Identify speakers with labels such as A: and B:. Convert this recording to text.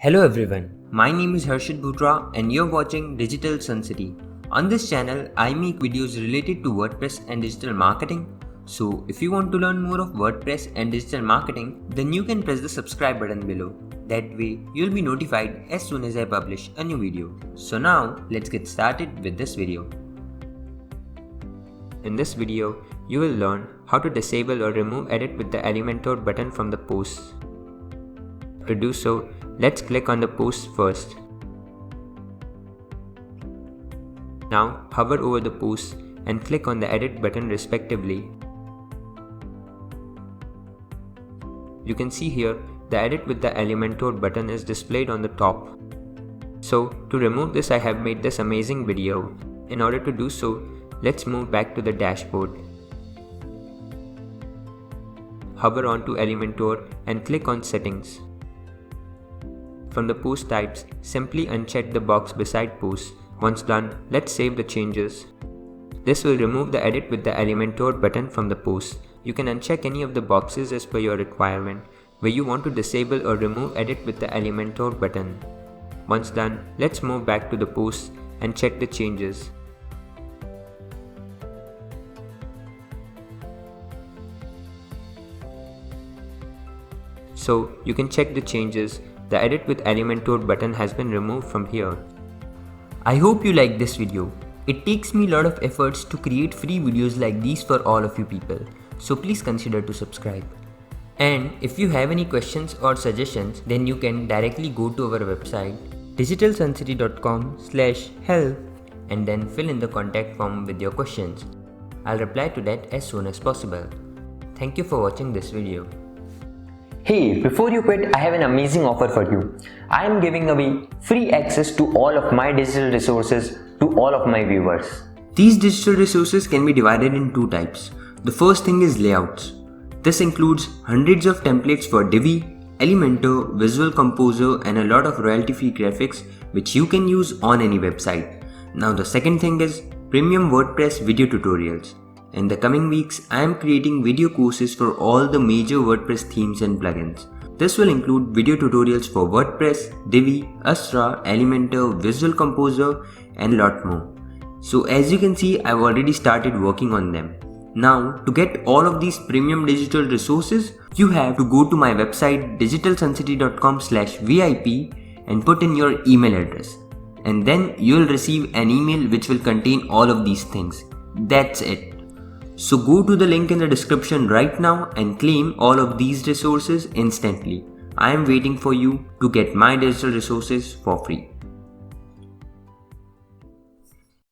A: Hello everyone, my name is Harshit Bhutra and you're watching Digital Sun City. On this channel, I make videos related to WordPress and digital marketing. So if you want to learn more of WordPress and digital marketing, then you can press the subscribe button below. That way, you'll be notified as soon as I publish a new video. So now, let's get started with this video. In this video, you will learn how to disable or remove edit with the Elementor button from the posts. To do so, let's click on the post first. Now hover over the post and click on the edit button respectively. You can see here the edit with the Elementor button is displayed on the top. So to remove this, I have made this amazing video. In order to do so, let's move back to the dashboard. Hover onto Elementor and click on settings. From the post types, simply uncheck the box beside posts. Once done, let's save the changes. This will remove the edit with the Elementor button from the post. You can uncheck any of the boxes as per your requirement, where you want to disable or remove edit with the Elementor button. Once done, let's move back to the post and check the changes. So you can check the changes. The edit with Elementor button has been removed from here. I hope you like this video. It takes me a lot of efforts to create free videos like these for all of you people. So please consider to subscribe. And if you have any questions or suggestions, then you can directly go to our website digitalsuncity.com/help and then fill in the contact form with your questions. I'll reply to that as soon as possible. Thank you for watching this video.
B: Hey, before you quit, I have an amazing offer for you. I am giving away free access to all of my digital resources to all of my viewers.
A: These digital resources can be divided in two types. The first thing is layouts. This includes hundreds of templates for Divi, Elementor, Visual Composer and a lot of royalty-free graphics which you can use on any website. Now the second thing is premium WordPress video tutorials. In the coming weeks, I am creating video courses for all the major WordPress themes and plugins. This will include video tutorials for WordPress, Divi, Astra, Elementor, Visual Composer and lot more. So as you can see, I've already started working on them. Now to get all of these premium digital resources, you have to go to my website digitalsuncity.com/VIP and put in your email address. And then you'll receive an email which will contain all of these things. That's it. So go to the link in the description right now and claim all of these resources instantly. I am waiting for you to get my digital resources for free.